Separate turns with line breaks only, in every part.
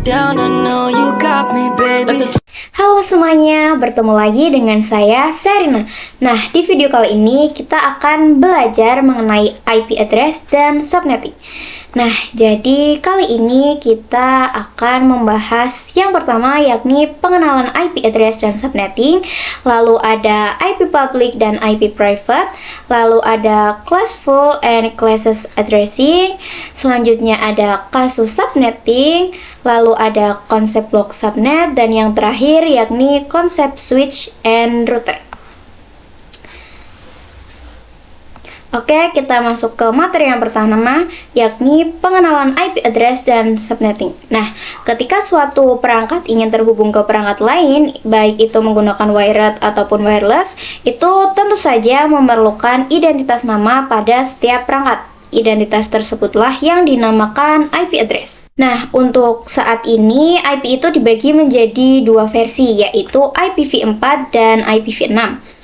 down, I know you got me, baby.
Halo semuanya, bertemu lagi dengan saya, Sherina. Nah, di video kali ini kita akan belajar mengenai IP address dan subnetting. Nah, jadi kali ini kita akan membahas yang pertama, yakni pengenalan IP address dan subnetting. Lalu ada IP public dan IP private. Lalu ada classful and classes addressing. Selanjutnya ada kasus subnetting. Lalu ada konsep block subnet. Dan yang terakhir yakni konsep switch and router. Oke, kita masuk ke materi yang pertama, yakni pengenalan IP address dan subnetting. Nah, ketika suatu perangkat ingin terhubung ke perangkat lain, baik itu menggunakan wired ataupun wireless, itu tentu saja memerlukan identitas nama pada setiap perangkat. Identitas tersebutlah yang dinamakan IP address. Nah, untuk saat ini IP itu dibagi menjadi dua versi, yaitu IPv4 dan IPv6.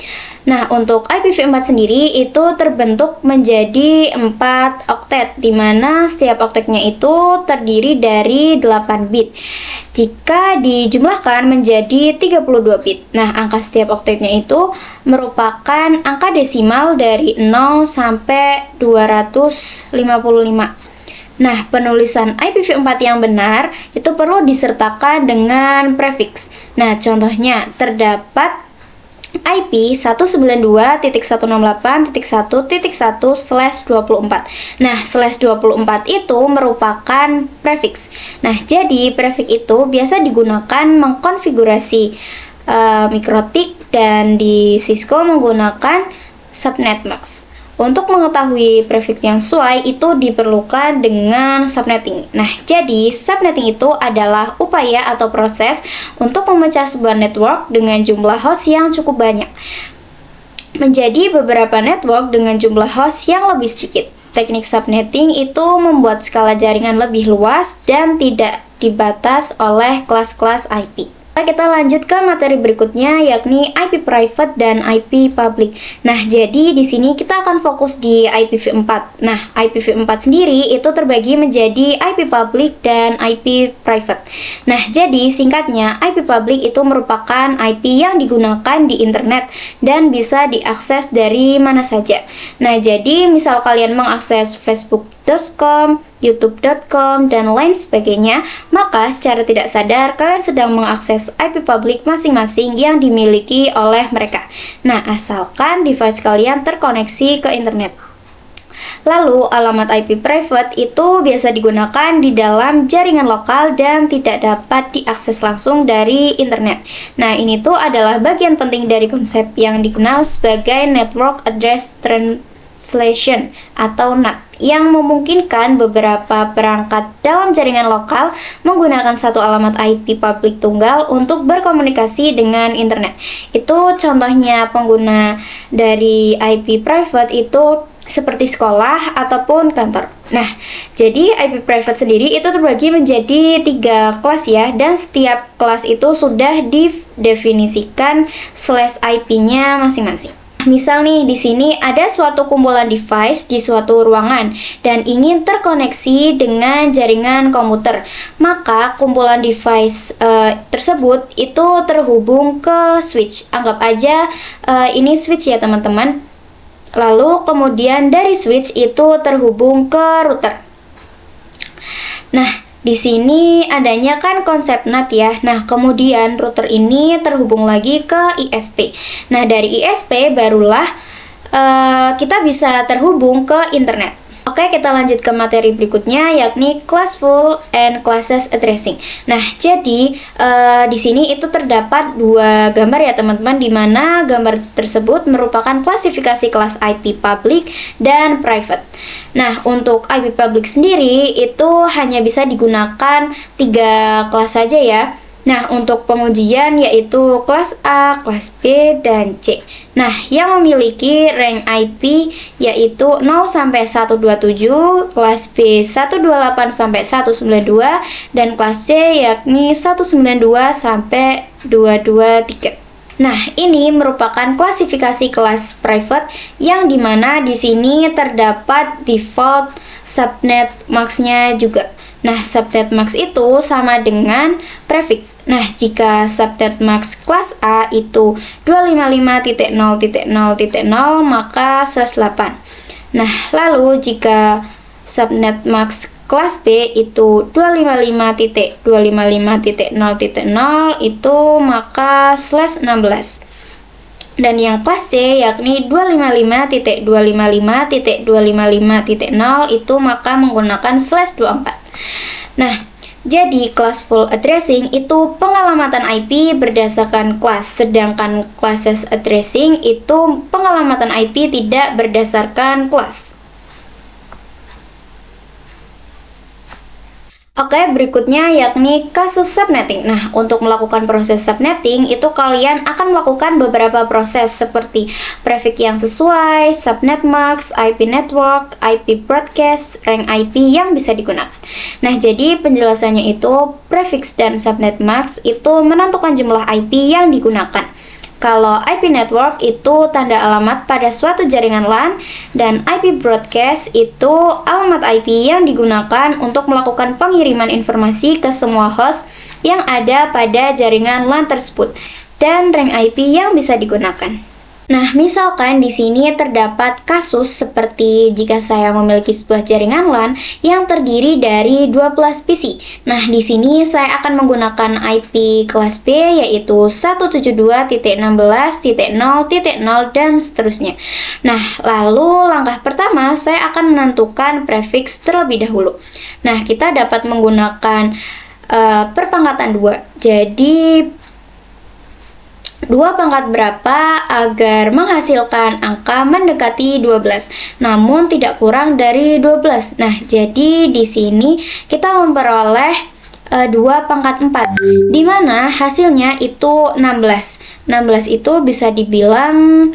Nah, untuk IPv4 sendiri itu terbentuk menjadi 4 oktet, di mana setiap oktetnya itu terdiri dari 8 bit. Jika dijumlahkan menjadi 32 bit. Nah, angka setiap oktetnya itu merupakan angka desimal dari 0 sampai 255. Nah, penulisan IPv4 yang benar itu perlu disertakan dengan prefix. Nah, contohnya terdapat IP 192.168.1.1/24. Nah, /24 itu merupakan prefix. Nah, jadi prefix itu biasa digunakan mengkonfigurasi mikrotik dan di Cisco menggunakan subnet max. Untuk mengetahui prefix yang sesuai itu diperlukan dengan subnetting. Nah, jadi subnetting itu adalah upaya atau proses untuk memecah sebuah network dengan jumlah host yang cukup banyak menjadi beberapa network dengan jumlah host yang lebih sedikit. Teknik subnetting itu membuat skala jaringan lebih luas dan tidak dibatas oleh kelas-kelas IP. Kita lanjut ke materi berikutnya, yakni IP private dan IP public. Nah, jadi di sini kita akan fokus di IPv4. Nah, IPv4 sendiri itu terbagi menjadi IP public dan IP private. Nah, jadi singkatnya IP public itu merupakan IP yang digunakan di internet dan bisa diakses dari mana saja. Nah, jadi misal kalian mengakses facebook.com, youtube.com, dan lain sebagainya, maka secara tidak sadar kalian sedang mengakses IP public masing-masing yang dimiliki oleh mereka. Nah, asalkan device kalian terkoneksi ke internet. Lalu, alamat IP private itu biasa digunakan di dalam jaringan lokal dan tidak dapat diakses langsung dari internet. Nah, ini tuh adalah bagian penting dari konsep yang dikenal sebagai Network Address Translation atau NAT, yang memungkinkan beberapa perangkat dalam jaringan lokal menggunakan satu alamat IP publik tunggal untuk berkomunikasi dengan internet. Itu contohnya pengguna dari IP private itu seperti sekolah ataupun kantor. Nah, jadi IP private sendiri itu terbagi menjadi 3 kelas ya, dan setiap kelas itu sudah didefinisikan /IP-nya masing-masing. Misal nih, di sini ada suatu kumpulan device di suatu ruangan dan ingin terkoneksi dengan jaringan komputer. Maka kumpulan device tersebut itu terhubung ke switch. Anggap aja ini switch ya teman-teman. Lalu kemudian dari switch itu terhubung ke router. Nah, di sini adanya kan konsep NAT ya. Nah, kemudian router ini terhubung lagi ke ISP. Nah, dari ISP barulah kita bisa terhubung ke internet. Oke, kita lanjut ke materi berikutnya, yakni classful and classes addressing. Nah, jadi di sini itu terdapat 2 gambar ya teman-teman, di mana gambar tersebut merupakan klasifikasi kelas IP public dan private. Nah, untuk IP public sendiri itu hanya bisa digunakan 3 kelas saja ya. Nah, untuk pengujian yaitu kelas A, kelas B, dan C. Nah, yang memiliki rank IP yaitu 0 sampai 127, kelas B 128 sampai 192, dan kelas C yakni 192 sampai 223. Nah, ini merupakan klasifikasi kelas private yang dimana di sini terdapat default subnet max-nya juga. Nah, subnet max itu sama dengan prefix. Nah, jika subnet max kelas A itu 255.0.0.0 maka /8. Nah, lalu jika subnet max kelas B itu 255.255.0.0 itu maka /16. Dan yang kelas C yakni 255.255.255.0 itu maka menggunakan /24. Nah, jadi kelas full addressing itu pengalamatan IP berdasarkan kelas, sedangkan classes addressing itu pengalamatan IP tidak berdasarkan kelas. Oke, berikutnya yakni kasus subnetting. Nah, untuk melakukan proses subnetting itu kalian akan melakukan beberapa proses seperti prefix yang sesuai, subnet max, IP network, IP broadcast, rank IP yang bisa digunakan. Nah, jadi penjelasannya itu prefix dan subnet max itu menentukan jumlah IP yang digunakan. Kalau IP network itu tanda alamat pada suatu jaringan LAN, dan IP broadcast itu alamat IP yang digunakan untuk melakukan pengiriman informasi ke semua host yang ada pada jaringan LAN tersebut, dan rank IP yang bisa digunakan. Nah, misalkan di sini terdapat kasus seperti jika saya memiliki sebuah jaringan LAN yang terdiri dari 12 PC. Nah, di sini saya akan menggunakan IP kelas B yaitu 172.16.0.0 dan seterusnya. Nah, lalu langkah pertama saya akan menentukan prefix terlebih dahulu. Nah, kita dapat menggunakan perpangkatan 2. Jadi 2 pangkat berapa agar menghasilkan angka mendekati 12, namun tidak kurang dari 12. Nah, jadi di sini kita memperoleh 2 pangkat 4, di mana hasilnya itu 16. 16 itu bisa dibilang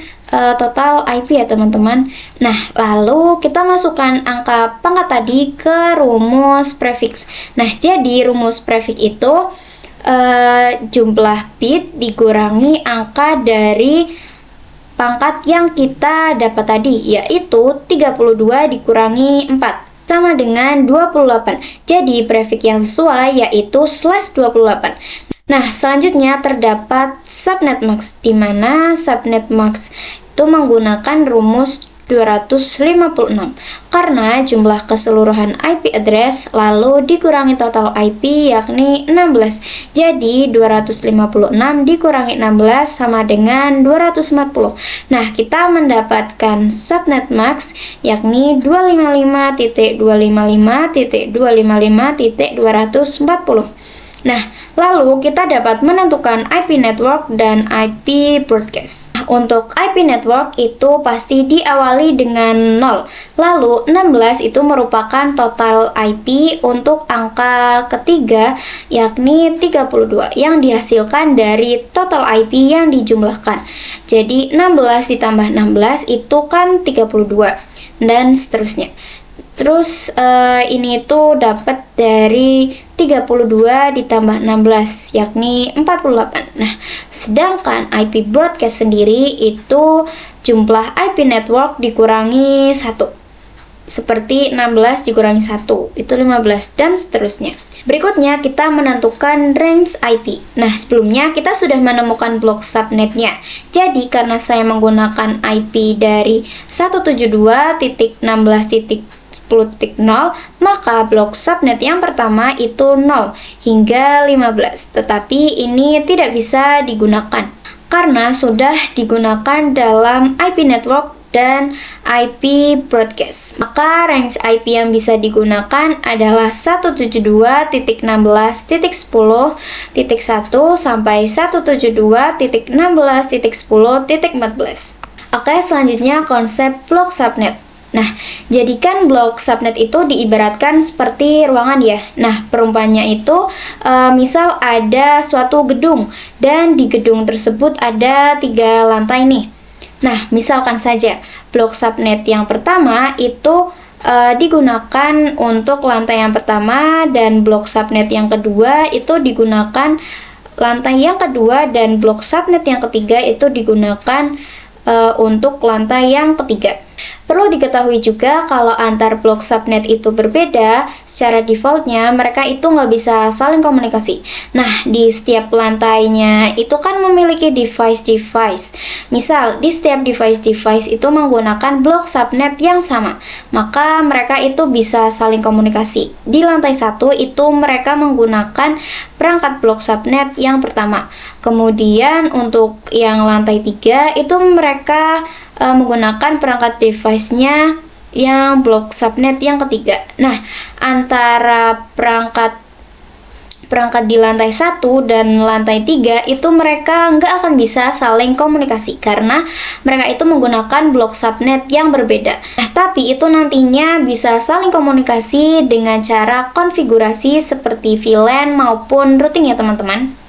total IP ya teman-teman. Nah, lalu kita masukkan angka pangkat tadi ke rumus prefix. Nah, jadi rumus prefix itu jumlah bit dikurangi angka dari pangkat yang kita dapat tadi, yaitu 32 dikurangi 4 sama dengan 28. Jadi prefix yang sesuai yaitu /28. Nah, selanjutnya terdapat subnet max, di mana subnet max itu menggunakan rumus 256 karena jumlah keseluruhan IP address lalu dikurangi total IP yakni 16. Jadi 256 dikurangi 16 sama dengan 240. Nah, kita mendapatkan subnet max yakni 255.255.255.240. Nah, lalu kita dapat menentukan IP network dan IP broadcast. Nah, untuk IP network itu pasti diawali dengan 0. Lalu 16 itu merupakan total IP untuk angka ketiga yakni 32 yang dihasilkan dari total IP yang dijumlahkan. Jadi 16 ditambah 16 itu kan 32 dan seterusnya. Terus ini tuh dapat dari 32 ditambah 16 yakni 48. Nah, sedangkan IP broadcast sendiri itu jumlah IP network dikurangi 1. Seperti 16 dikurangi 1 itu 15 dan seterusnya. Berikutnya kita menentukan range IP. Nah, sebelumnya kita sudah menemukan blok subnetnya. Jadi karena saya menggunakan IP dari 172.16.10.0, maka blok subnet yang pertama itu 0 hingga 15. Tetapi ini tidak bisa digunakan karena sudah digunakan dalam IP network dan IP broadcast. Maka range IP yang bisa digunakan adalah 172.16.10.1 sampai 172.16.10.14. Oke, selanjutnya konsep blok subnet. Nah, jadikan blok subnet itu diibaratkan seperti ruangan ya. Nah, perumpamannya itu misal ada suatu gedung dan di gedung tersebut ada 3 lantai nih. Nah, misalkan saja blok subnet yang pertama itu digunakan untuk lantai yang pertama dan blok subnet yang kedua itu digunakan lantai yang kedua dan blok subnet yang ketiga itu digunakan untuk lantai yang ketiga. Perlu diketahui juga kalau antar blok subnet itu berbeda, secara defaultnya mereka itu nggak bisa saling komunikasi. Nah, di setiap lantainya itu kan memiliki device-device. Misal, di setiap device-device itu menggunakan blok subnet yang sama, maka mereka itu bisa saling komunikasi. Di lantai 1 itu mereka menggunakan perangkat blok subnet yang pertama. Kemudian untuk yang lantai 3 itu mereka menggunakan perangkat device-nya yang blok subnet yang ketiga. Nah, antara perangkat di lantai 1 dan lantai 3 itu mereka nggak akan bisa saling komunikasi karena mereka itu menggunakan blok subnet yang berbeda. Nah, tapi itu nantinya bisa saling komunikasi dengan cara konfigurasi seperti VLAN maupun routing ya teman-teman.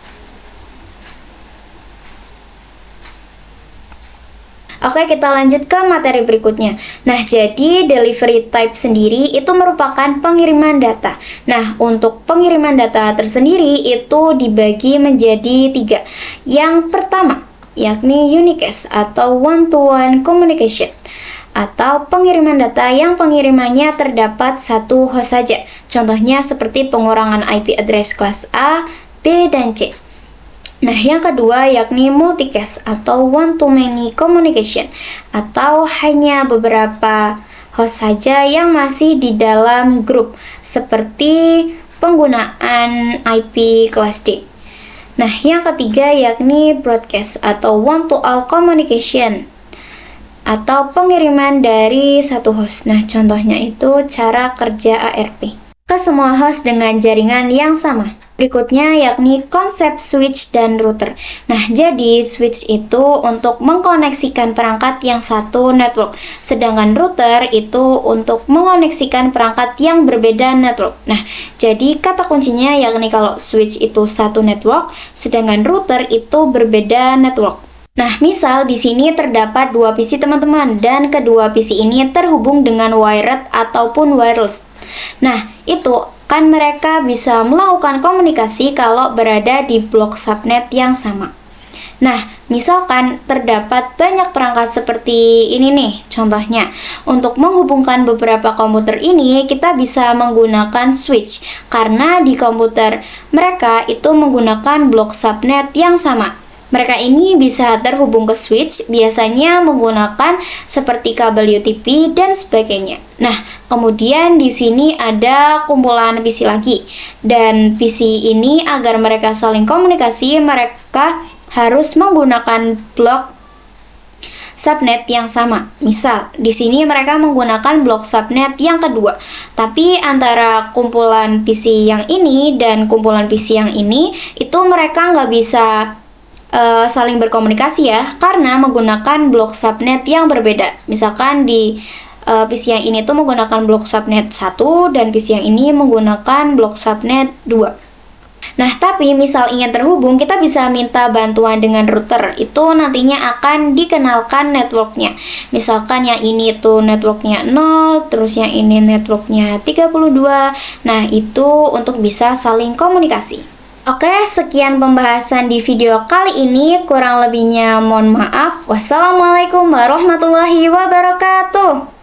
Oke, kita lanjut ke materi berikutnya. Nah, jadi delivery type sendiri itu merupakan pengiriman data. Nah, untuk pengiriman data tersendiri itu dibagi menjadi 3. Yang pertama, yakni unicast atau one-to-one communication, atau pengiriman data yang pengirimannya terdapat satu host saja. Contohnya seperti pengurangan IP address kelas A, B, dan C. Nah, yang kedua yakni multicast atau one-to-many communication, atau hanya beberapa host saja yang masih di dalam grup, seperti penggunaan IP kelas D. Nah, yang ketiga yakni broadcast atau one-to-all communication, atau pengiriman dari satu host. Nah, contohnya itu cara kerja ARP ke semua host dengan jaringan yang sama. Berikutnya yakni konsep switch dan router. Nah, jadi switch itu untuk mengkoneksikan perangkat yang satu network, sedangkan router itu untuk mengoneksikan perangkat yang berbeda network. Nah, jadi kata kuncinya yakni kalau switch itu satu network, sedangkan router itu berbeda network. Nah, misal di sini terdapat 2 PC teman-teman, dan kedua PC ini terhubung dengan wired ataupun wireless. Nah, itu kan mereka bisa melakukan komunikasi kalau berada di blok subnet yang sama. Nah, misalkan terdapat banyak perangkat seperti ini nih, contohnya. Untuk menghubungkan beberapa komputer ini, kita bisa menggunakan switch, karena di komputer mereka itu menggunakan blok subnet yang sama. Mereka ini bisa terhubung ke switch, biasanya menggunakan seperti kabel UTP dan sebagainya. Nah, kemudian di sini ada kumpulan PC lagi. Dan PC ini agar mereka saling komunikasi, mereka harus menggunakan blok subnet yang sama. Misal, di sini mereka menggunakan blok subnet yang kedua. Tapi antara kumpulan PC yang ini dan kumpulan PC yang ini, itu mereka nggak bisa saling berkomunikasi ya, karena menggunakan blok subnet yang berbeda. Misalkan di PC yang ini tuh menggunakan blok subnet 1 dan PC yang ini menggunakan blok subnet 2. Nah, tapi misal ingin terhubung, kita bisa minta bantuan dengan router. Itu nantinya akan dikenalkan networknya. Misalkan yang ini tuh networknya 0, terus yang ini networknya 32. Nah, itu untuk bisa saling komunikasi. Oke, sekian pembahasan di video kali ini. Kurang lebihnya mohon maaf. Wassalamualaikum warahmatullahi wabarakatuh.